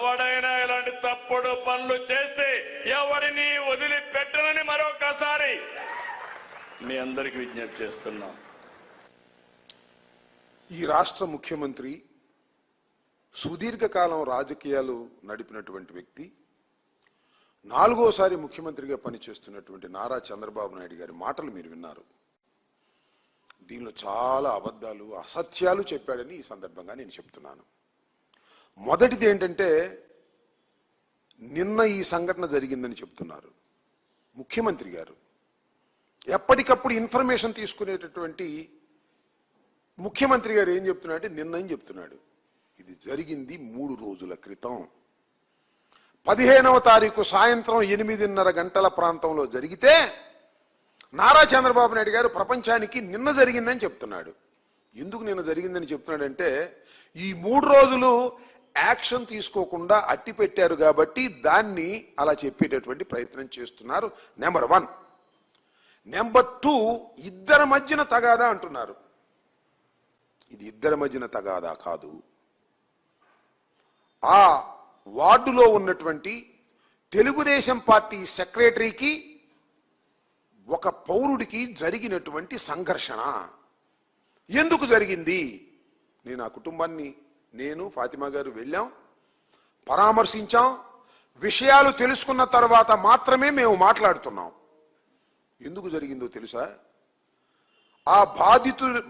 ఎవడైనా ఇలాంటి తప్పుడు పనులు చేస్తే ఎవరిని వదిలిపెట్టనని మరొకసారి మీ అందరికి విజ్ఞప్తి చేస్తున్నా. ఈ రాష్ట్ర ముఖ్యమంత్రి సుదీర్ఘకాలం రాజకీయాలు నడిపినటువంటి వ్యక్తి, 4వసారి ముఖ్యమంత్రిగా పనిచేస్తున్నటువంటి నారా చంద్రబాబు నాయుడు గారి మాటలు మీరు విన్నారు. దీనిలో చాలా అబద్ధాలు, అసత్యాలు చెప్పాడని ఈ సందర్భంగా నేను చెప్తున్నాను. మొదటిది ఏంటంటే, నిన్న ఈ సంఘటన జరిగిందని చెప్తున్నారు. ముఖ్యమంత్రి గారు ఎప్పటికప్పుడు ఇన్ఫర్మేషన్ తీసుకునేటటువంటి ముఖ్యమంత్రి గారు ఏం చెప్తున్నాడంటే, నిన్న ఏం చెప్తున్నాడు, ఇది జరిగింది 3 రోజుల క్రితం 15వ తారీఖు సాయంత్రం 8:30 గంటల ప్రాంతంలో జరిగితే నారా చంద్రబాబు నాయుడు గారు ప్రపంచానికి నిన్న జరిగిందని చెప్తున్నాడు. ఎందుకు నిన్న జరిగిందని చెప్తున్నాడంటే, ఈ 3 రోజులు యాక్షన్ తీసుకోకుండా అట్టి పెట్టారు కాబట్టి దాన్ని అలా చెప్పేటటువంటి ప్రయత్నం చేస్తున్నారు. నెంబర్ 1. నెంబర్ 2, ఇద్దరి మధ్యన తగాదా అంటున్నారు. ఇది ఇద్దరి మధ్యన తగాదా కాదు. ఆ వార్డులో ఉన్నటువంటి తెలుగుదేశం పార్టీ సెక్రటరీకి ఒక పౌరుడికి జరిగినటువంటి సంఘర్షణ. ఎందుకు జరిగింది? నేను ఆ కుటుంబాన్ని, నేను ఫాతిమా గారు వెళ్ళాం, పరామర్శించాం. విషయాలు తెలుసుకున్న తర్వాత మాత్రమే మేము మాట్లాడుతున్నాం. ఎందుకు జరిగిందో తెలుసా? ఆ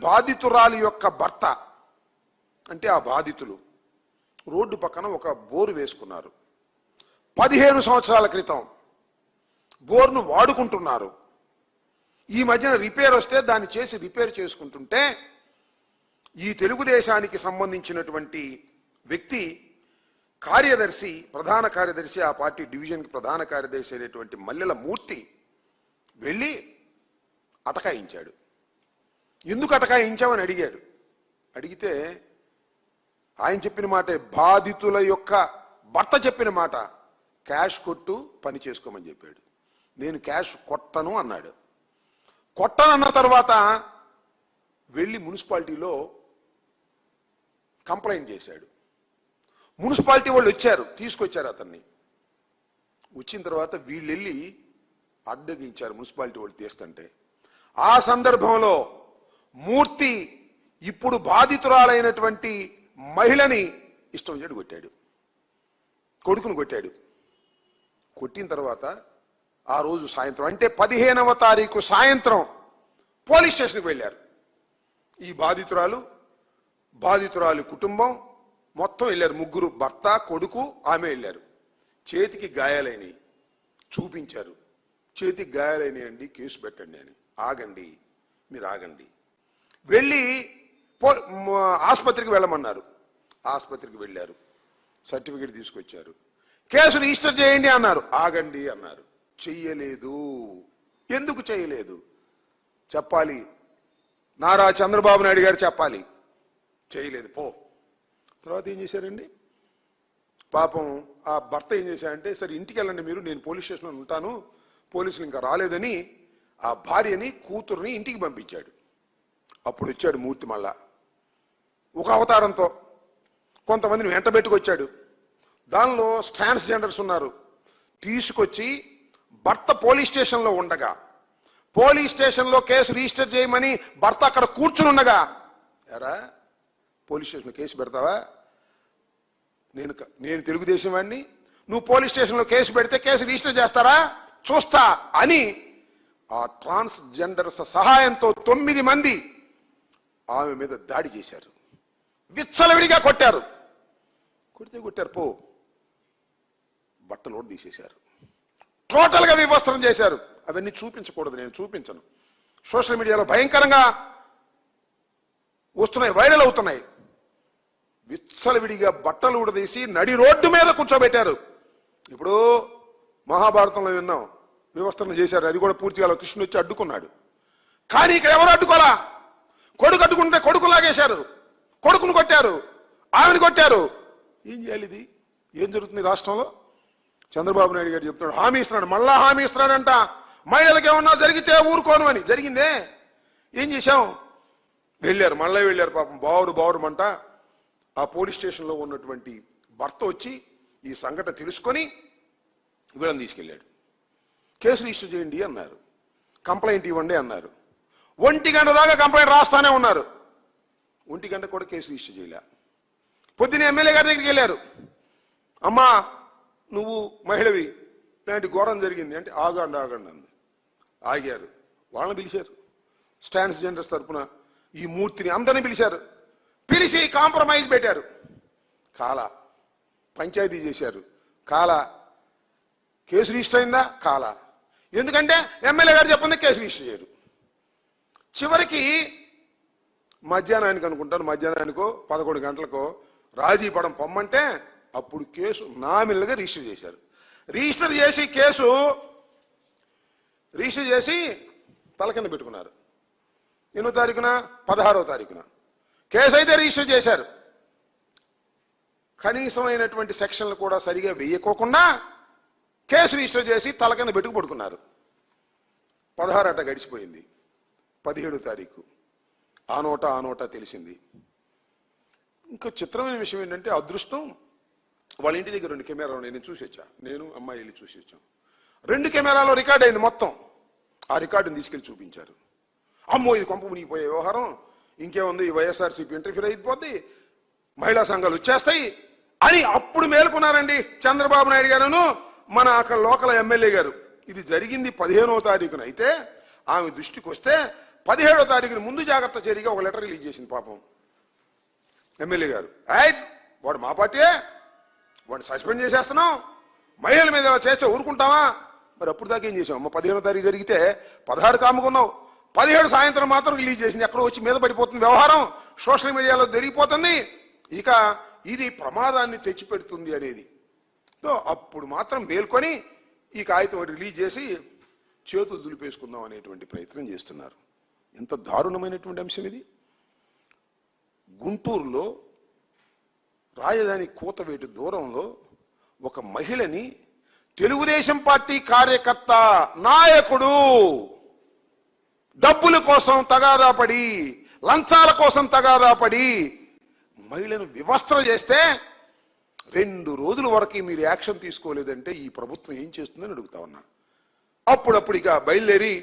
బాధితురాలి యొక్క భర్త, అంటే ఆ బాధితులు రోడ్డు పక్కన ఒక బోరు వేసుకున్నారు. 15 సంవత్సరాల క్రితం బోర్ను వాడుకుంటున్నారు. ఈ మధ్యన రిపేర్ వస్తే దాన్ని చేసి రిపేర్ చేసుకుంటుంటే ఈ తెలుగుదేశానికి సంబంధించినటువంటి వ్యక్తి కార్యదర్శి, ప్రధాన కార్యదర్శి, ఆ పార్టీ డివిజన్కి ప్రధాన కార్యదర్శి అయినటువంటి మల్లెల మూర్తి వెళ్ళి అటకాయించాడు. ఎందుకు అటకాయించామని అడిగాడు. అడిగితే ఆయన చెప్పిన మాట, బాధితుల యొక్క భర్త చెప్పిన మాట, క్యాష్ కొట్టు, పని చేసుకోమని చెప్పాడు. నేను క్యాష్ కొట్టను అన్నాడు. కొట్టనన్న తర్వాత వెళ్ళి మున్సిపాలిటీలో కంప్లైంట్ చేశాడు. మున్సిపాలిటీ వాళ్ళు వచ్చారు, తీసుకొచ్చారు అతన్ని. వచ్చిన తర్వాత వీళ్ళు వెళ్ళి అడ్డగించారు మున్సిపాలిటీ వాళ్ళు తీస్తుంటే. ఆ సందర్భంలో మూర్తి ఇప్పుడు బాధితురాలైనటువంటి మహిళని ఇష్టం వచ్చాడు కొట్టాడు, కొడుకును కొట్టాడు. కొట్టిన తర్వాత ఆ రోజు సాయంత్రం, అంటే 15వ తారీఖు సాయంత్రం పోలీస్ స్టేషన్కి వెళ్ళారు. ఈ బాధితురాలు కుటుంబం మొత్తం వెళ్ళారు. 3 భర్త, కొడుకు, ఆమె వెళ్ళారు. చేతికి గాయాలైనవి చూపించారు. చేతికి గాయాలైనవి అండి, కేసు పెట్టండి అని. ఆగండి, మీరు ఆగండి. వెళ్ళి ఆసుపత్రికి వెళ్ళమన్నారు. ఆసుపత్రికి వెళ్ళారు, సర్టిఫికేట్ తీసుకొచ్చారు. కేసు రిజిస్టర్ చేయండి అన్నారు. ఆగండి అన్నారు. చెయ్యలేదు. ఎందుకు చేయలేదు చెప్పాలి, నారా చంద్రబాబు నాయుడు గారు చెప్పాలి. చేయలేదు, పో. తర్వాత ఏం చేశారండి, పాపం ఆ భర్త ఏం చేశారంటే, సరే ఇంటికి వెళ్ళండి మీరు, నేను పోలీస్ స్టేషన్లో ఉంటాను, పోలీసులు ఇంకా రాలేదని ఆ భార్యని, కూతుర్ని ఇంటికి పంపించాడు. అప్పుడు వచ్చాడు మూర్తి మళ్ళా ఒక అవతారంతో, కొంతమందిని వెంట పెట్టుకొచ్చాడు. దానిలో ట్రాన్స్జెండర్స్ ఉన్నారు. తీసుకొచ్చి భర్త పోలీస్ స్టేషన్లో ఉండగా, పోలీస్ స్టేషన్లో కేసు రిజిస్టర్ చేయమని భర్త అక్కడ కూర్చుని ఉండగా, ఎరా పోలీస్ స్టేషన్లో కేసు పెడతావా, నేను తెలుగుదేశం వాడిని, నువ్వు పోలీస్ స్టేషన్లో కేసు పెడితే కేసు రిజిస్టర్ చేస్తారా, చూస్తా అని ఆ ట్రాన్స్జెండర్స్ సహాయంతో 9 మంది ఆమె మీద దాడి చేశారు. విచ్చలవిడిగా కొట్టారు. కొట్టారు, పో, బట్టలు తీసేశారు. టోటల్గా వివస్త్రం చేశారు. అవన్నీ చూపించకూడదు, నేను చూపించను. సోషల్ మీడియాలో భయంకరంగా వస్తున్నాయి, వైరల్ అవుతున్నాయి. విచ్చలవిడిగా బట్టలు ఊడదీసి నడి రోడ్డు మీద కూర్చోబెట్టారు. ఇప్పుడు మహాభారతంలో విన్నాం, వివస్త్రం చేశారు. అది కూడా పూర్తిగా కృష్ణుడు వచ్చి అడ్డుకున్నాడు. కానీ ఇక్కడ ఎవరు అడ్డుకోలా. కొడుకు అడ్డుకుంటే కొడుకు లాగేశారు, కొడుకును కొట్టారు, ఆమెను కొట్టారు. ఏం చేయాలి? ఇది ఏం జరుగుతుంది రాష్ట్రంలో? చంద్రబాబు నాయుడు గారు చెప్తున్నాడు, హామీ ఇస్తున్నాడు, మళ్ళా హామీ ఇస్తున్నాడంట, మహిళలకు ఏమన్నా జరిగితే ఊరుకోను అని. జరిగిందే, ఏం చేశాం? వెళ్ళారు, మళ్ళీ వెళ్ళారు. పాపం బావుడు అంట ఆ పోలీస్ స్టేషన్లో ఉన్నటువంటి భర్త వచ్చి ఈ సంఘటన తెలుసుకొని వీళ్ళని తీసుకెళ్ళాడు. కేసు రిజిస్టర్ చేయండి అన్నారు, కంప్లైంట్ ఇవ్వండి అన్నారు. 1 గంట దాకా కంప్లైంట్ రాస్తానే ఉన్నారు. 1 గంట కూడా కేసు రిజిస్టర్ చేయలే. పొద్దున్న ఎమ్మెల్యే గారి దగ్గరికి వెళ్ళారు. అమ్మా నువ్వు మహిళవి, ఇలాంటి ఘోరం జరిగింది అంటే ఆగండి అంది. ఆగారు. వాళ్ళని పిలిచారు, ట్రాన్స్జెండర్స్ తరపున ఈ మూర్తిని అందరినీ పిలిచారు. పిలిచి కాంప్రమైజ్ పెట్టారు. కాలా. పంచాయతీ చేశారు. కాలా. కేసు రిజిస్టర్ అయిందా? కాలా. ఎందుకంటే ఎమ్మెల్యే గారు చెప్పింది కేసు రిజిస్టర్ చేయరు. చివరికి మధ్యాహ్నానికి అనుకుంటాను, మధ్యాహ్నానికో 11 గంటలకో రాజీ పడం పొమ్మంటే అప్పుడు కేసు నామినల్గా రిజిస్టర్ చేశారు. రిజిస్టర్ చేసి తల కింద పెట్టుకున్నారు. 8వ తారీఖున 16వ తారీఖున కేసు అయితే రిజిస్టర్ చేశారు. కనీసమైనటువంటి సెక్షన్లు కూడా సరిగా వేయకోకుండా కేసు రిజిస్టర్ చేసి తల కింద పెట్టుకు పడుకున్నారు. 16 అట్ట గడిచిపోయింది. 17వ తారీఖు ఆ నోట తెలిసింది. ఇంకో చిత్రమైన విషయం ఏంటంటే అదృష్టం, వాళ్ళ ఇంటి దగ్గర 2 కెమెరాలు నేను చూసి వచ్చా. నేను అమ్మాయి వెళ్ళి చూసి వచ్చాం. 2 కెమెరాలో రికార్డ్ అయింది మొత్తం. ఆ రికార్డుని తీసుకెళ్లి చూపించారు. అమ్మో ఇది కొంప మునిగిపోయే వ్యవహారం, ఇంకేముంది ఈ వైఎస్ఆర్సీపీ ఇంటర్ఫీర్ అయిపోద్ది, మహిళా సంఘాలు వచ్చేస్తాయి అని అప్పుడు మేలుకున్నారండి చంద్రబాబు నాయుడు గారును మన అక్కడ లోకల్ ఎమ్మెల్యే గారు. ఇది జరిగింది 15వ తారీఖున అయితే ఆమె దృష్టికి వస్తే 17వ తారీఖున ముందు జాగ్రత్త చర్యగా ఒక లెటర్ రిలీజ్ చేసింది పాపం ఎమ్మెల్యే గారు. వాడు మా పార్టీయే, వాడిని సస్పెండ్ చేసేస్తున్నాం, మహిళల మీద చేస్తే ఊరుకుంటావా? మరి అప్పుడు దాకా ఏం చేసాం? 15వ తారీఖు జరిగితే 16 కాముకున్నావు, 17 సాయంత్రం మాత్రం రిలీజ్ చేసింది. ఎక్కడో వచ్చి మీద పడిపోతుంది వ్యవహారం, సోషల్ మీడియాలో జరిగిపోతుంది. ఇక ఇది ప్రమాదాన్ని తెచ్చిపెడుతుంది అనేది అప్పుడు మాత్రం మేల్కొని ఈ కాగితం రిలీజ్ చేసి చేతులు దులిపేసుకుందాం అనేటువంటి ప్రయత్నం చేస్తున్నారు. ఎంత దారుణమైనటువంటి అంశం ఇది. గుంటూరులో రాజధాని కూతవేటు దూరంలో ఒక మహిళని తెలుగుదేశం పార్టీ కార్యకర్త నాయకుడు డబ్బుల కోసం తగాదా పడి, లంచాల కోసం తగాదా పడి మహిళను వివస్త్ర చేస్తే 2 రోజుల వరకు మీరు యాక్షన్ తీసుకోలేదంటే ఈ ప్రభుత్వం ఏం చేస్తుందని అడుగుతా ఉన్నా. అప్పుడప్పుడు ఇక బయలుదేరి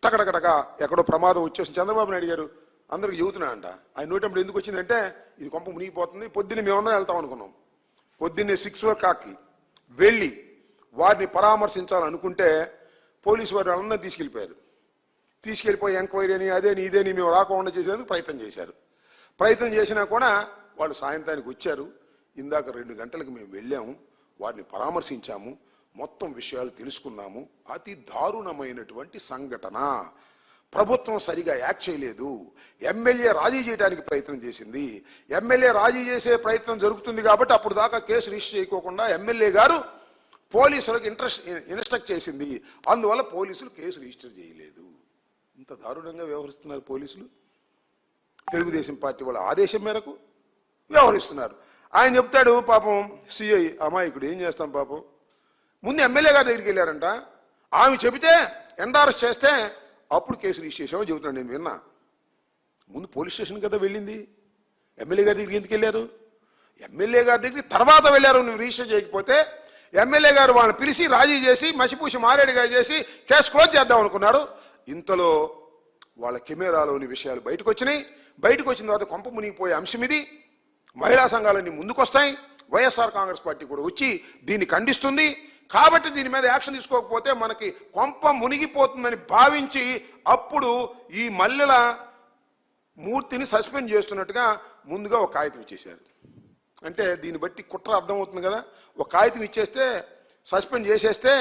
టకటకటక ఎక్కడో ప్రమాదం వచ్చేసి చంద్రబాబు నాయుడు గారు అందరికి చెబుతున్నాడంట. ఆయన నోటప్పుడు ఎందుకు వచ్చిందంటే ఇది కొంప మునిగిపోతుంది. పొద్దున్నే మేమన్నా వెళ్తాం అనుకున్నాం. పొద్దున్నే 6 o'clockకి వెళ్ళి వారిని పరామర్శించాలనుకుంటే పోలీసు వారు వాళ్ళందరూ తీసుకెళ్ళిపోయి ఎంక్వైరీ అని అదేని ఇదేని మేము రాకుండా చేసేందుకు ప్రయత్నం చేశారు. ప్రయత్నం చేసినా కూడా వాళ్ళు సాయంత్రానికి వచ్చారు. ఇందాక 2 గంటలకు మేము వెళ్ళాము, వారిని పరామర్శించాము, మొత్తం విషయాలు తెలుసుకున్నాము. అతి దారుణమైనటువంటి సంఘటన. ప్రభుత్వం సరిగా యాక్ట్ చేయలేదు. ఎమ్మెల్యే రాజీ చేయడానికి ప్రయత్నం చేసింది. ఎమ్మెల్యే రాజీ చేసే ప్రయత్నం జరుగుతుంది కాబట్టి అప్పుడు దాకా కేసు రిజిస్టర్ చేయకోకుండా ఎమ్మెల్యే గారు పోలీసులకు ఇన్స్ట్రక్ట్ చేసింది. అందువల్ల పోలీసులు కేసు రిజిస్టర్ చేయలేదు. ఇంత దారుణంగా వ్యవహరిస్తున్నారు పోలీసులు. తెలుగుదేశం పార్టీ వాళ్ళ ఆదేశం మేరకు వ్యవహరిస్తున్నారు. ఆయన చెప్తాడు పాపం సిఐ అమాయకుడు, ఏం చేస్తాం పాపం. ముందు ఎమ్మెల్యే గారి దగ్గరికి వెళ్ళారంట. ఆమె చెబితే ఎండార్స్ చేస్తే అప్పుడు కేసు రిజిస్టర్ చేసామని చెబుతున్నాడు. నేను విన్నా. ముందు పోలీస్ స్టేషన్ కదా వెళ్ళింది, ఎమ్మెల్యే గారి దగ్గరికి ఎందుకు వెళ్ళారు? ఎమ్మెల్యే గారి దగ్గరికి తర్వాత వెళ్ళారు. నువ్వు రిజిస్టర్ చేయకపోతే ఎమ్మెల్యే గారు వాళ్ళని పిలిచి రాజీ చేసి మసిపూసి మారేడుగా చేసి కేసు క్లోజ్ చేద్దాం అనుకున్నారు. ఇంతలో వాళ్ళ కెమెరాలోని విషయాలు బయటకు వచ్చినాయి. బయటకు వచ్చిన తర్వాత కొంప మునిగిపోయే అంశం ఇది. మహిళా సంఘాలన్నీ ముందుకొస్తాయి. వైఎస్ఆర్ కాంగ్రెస్ పార్టీ కూడా వచ్చి దీన్ని ఖండిస్తుంది. కాబట్టి దీని మీద యాక్షన్ తీసుకోకపోతే మనకి కొంప మునిగిపోతుందని భావించి అప్పుడు ఈ మల్లెల మూర్తిని సస్పెండ్ చేస్తున్నట్టుగా ముందుగా ఒక కాగితం ఇచ్చేశారు. అంటే దీన్ని బట్టి కుట్ర అర్థమవుతుంది కదా. ఒక కాగితం ఇచ్చేస్తే సస్పెండ్ చేసేస్తే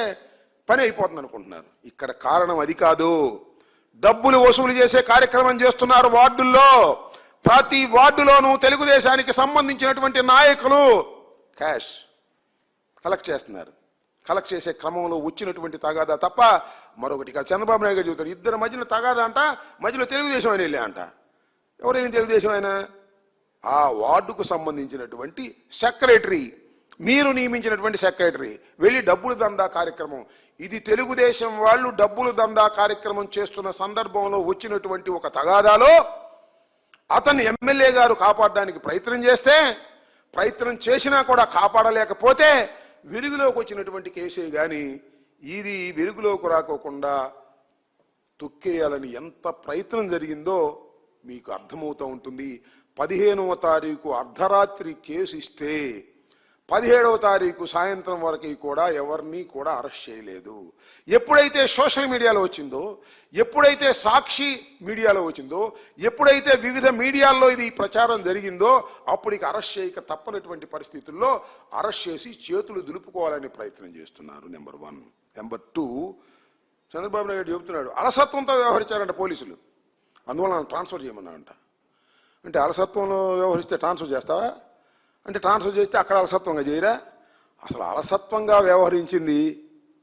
పని అయిపోతుంది అనుకుంటున్నారు. ఇక్కడ కారణం అది కాదు. డబ్బులు వసూలు చేసే కార్యక్రమం చేస్తున్నారు వార్డుల్లో. ప్రతి వార్డులోనూ తెలుగుదేశానికి సంబంధించినటువంటి నాయకులు క్యాష్ కలెక్ట్ చేస్తున్నారు. కలెక్ట్ చేసే క్రమంలో వచ్చినటువంటి తగాదా తప్ప మరొకటి కాదు. చంద్రబాబు నాయుడు గారు చెబుతారు, ఇద్దరు మధ్యన తగాదా అంట, మధ్యలో తెలుగుదేశం ఆయన వెళ్ళా అంట. ఎవరైనా తెలుగుదేశం ఆయన ఆ వార్డుకు సంబంధించినటువంటి సెక్రటరీ, మీరు నియమించినటువంటి సెక్రటరీ వెళ్ళి డబ్బులు దందా కార్యక్రమం. ఇది తెలుగుదేశం వాళ్ళు డబ్బులు దందా కార్యక్రమం చేస్తున్న సందర్భంలో వచ్చినటువంటి ఒక తగాదాలో అతన్ని ఎమ్మెల్యే గారు కాపాడడానికి ప్రయత్నం చేస్తే ప్రయత్నం చేసినా కూడా కాపాడలేకపోతే వెలుగులోకి వచ్చినటువంటి కేసే గాని ఇది వెలుగులోకి రాకోకుండా తొక్కేయాలని ఎంత ప్రయత్నం జరిగిందో మీకు అర్థమవుతూ ఉంటుంది. 15వ తారీఖు అర్ధరాత్రి కేసు ఇస్తే 17వ తారీఖు సాయంత్రం వరకు కూడా ఎవరిని కూడా అరెస్ట్ చేయలేదు. ఎప్పుడైతే సోషల్ మీడియాలో వచ్చిందో, ఎప్పుడైతే సాక్షి మీడియాలో వచ్చిందో, ఎప్పుడైతే వివిధ మీడియాల్లో ఇది ప్రచారం జరిగిందో అప్పటికి అరెస్ట్ చేయక తప్పనటువంటి పరిస్థితుల్లో అరెస్ట్ చేసి చేతులు దులుపుకోవాలని ప్రయత్నం చేస్తున్నారు. నెంబర్ 1. నెంబర్ 2, చంద్రబాబు నాయుడు చెబుతున్నాడు అలసత్వంతో వ్యవహరించారంట పోలీసులు, అందువల్ల ట్రాన్స్ఫర్ చేయమన్నారంట. అంటే అలసత్వంలో వ్యవహరిస్తే ట్రాన్స్ఫర్ చేస్తావా? అంటే ట్రాన్స్ఫర్ చేస్తే అక్కడ అలసత్వంగా చేయరా? అసలు అలసత్వంగా వ్యవహరించింది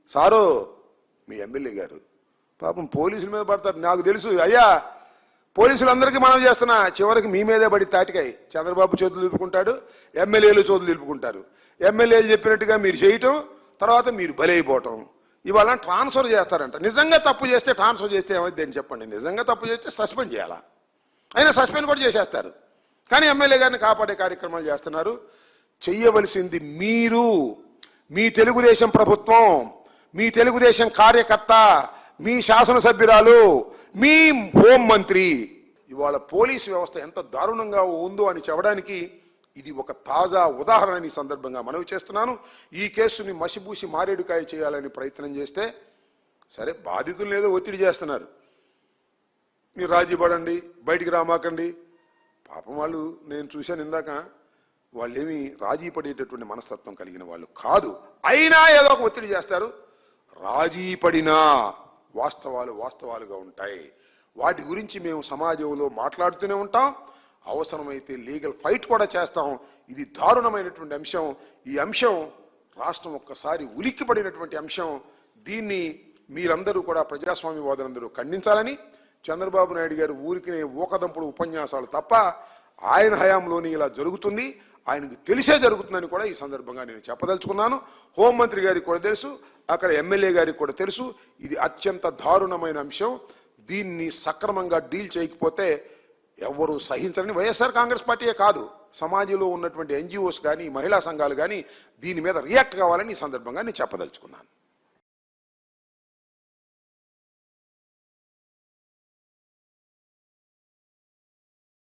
సారు మీ ఎమ్మెల్యే గారు. పాపం పోలీసుల మీద పడతారు. నాకు తెలుసు అయ్యా, పోలీసులందరికీ మనం చేస్తున్నా, చివరికి మీ మీదే పడి తాటికాయి. చంద్రబాబు చేతులు నిలుపుకుంటాడు, ఎమ్మెల్యేలు చేతులు నిలుపుకుంటారు. ఎమ్మెల్యేలు చెప్పినట్టుగా మీరు చేయటం, తర్వాత మీరు బలైపోవటం. ఇవాళ ట్రాన్స్ఫర్ చేస్తారంట. నిజంగా తప్పు చేస్తే ట్రాన్స్ఫర్ చేస్తే ఏమైంది అని చెప్పండి. నిజంగా తప్పు చేస్తే సస్పెండ్ చేయాలా? అయినా సస్పెండ్ కూడా చేసేస్తారు. కానీ ఎమ్మెల్యే గారిని కాపాడే కార్యక్రమాలు చేస్తున్నారు. చెయ్యవలసింది మీరు, మీ తెలుగుదేశం ప్రభుత్వం, మీ తెలుగుదేశం కార్యకర్త, మీ శాసనసభ్యురాలు, మీ హోంమంత్రి. ఇవాళ పోలీసు వ్యవస్థ ఎంత దారుణంగా ఉందో అని చెప్పడానికి ఇది ఒక తాజా ఉదాహరణ ఈ సందర్భంగా మనవి చేస్తున్నాను. ఈ కేసుని మసిబూసి మారేడుకాయ చేయాలని ప్రయత్నం చేస్తే సరే, బాధితులు ఏదో ఒత్తిడి చేస్తున్నారు, మీరు రాజీ పడండి, బయటికి రామాకండి. పాపం వాళ్ళు, నేను చూశాను ఇందాక, వాళ్ళేమి రాజీ పడేటటువంటి మనస్తత్వం కలిగిన వాళ్ళు కాదు. అయినా ఏదో ఒక ఒత్తిడి చేస్తారు. రాజీ పడినా వాస్తవాలు వాస్తవాలుగా ఉంటాయి. వాటి గురించి మేము సమాజంలో మాట్లాడుతూనే ఉంటాం. అవసరమైతే లీగల్ ఫైట్ కూడా చేస్తాం. ఇది దారుణమైనటువంటి అంశం. ఈ అంశం రాష్ట్రం ఒక్కసారి ఉలిక్కిపడినటువంటి అంశం. దీన్ని మీరందరూ కూడా, ప్రజాస్వామ్యవాదులందరూ ఖండించాలని, చంద్రబాబు నాయుడు గారు ఊరికినే ఊకదంపుడు ఉపన్యాసాలు తప్ప ఆయన హయాంలోని ఇలా జరుగుతుంది, ఆయనకు తెలిసే జరుగుతుందని కూడా ఈ సందర్భంగా నేను చెప్పదలుచుకున్నాను. హోంమంత్రి గారికి కూడా తెలుసు, అక్కడ ఎమ్మెల్యే గారికి కూడా తెలుసు. ఇది అత్యంత దారుణమైన అంశం. దీన్ని సక్రమంగా డీల్ చేయకపోతే ఎవరు సహించరని వైఎస్ఆర్ కాంగ్రెస్ పార్టీయే కాదు, సమాజంలో ఉన్నటువంటి NGOs కానీ, మహిళా సంఘాలు కానీ దీని మీద రియాక్ట్ కావాలని ఈ సందర్భంగా నేను చెప్పదలుచుకున్నాను.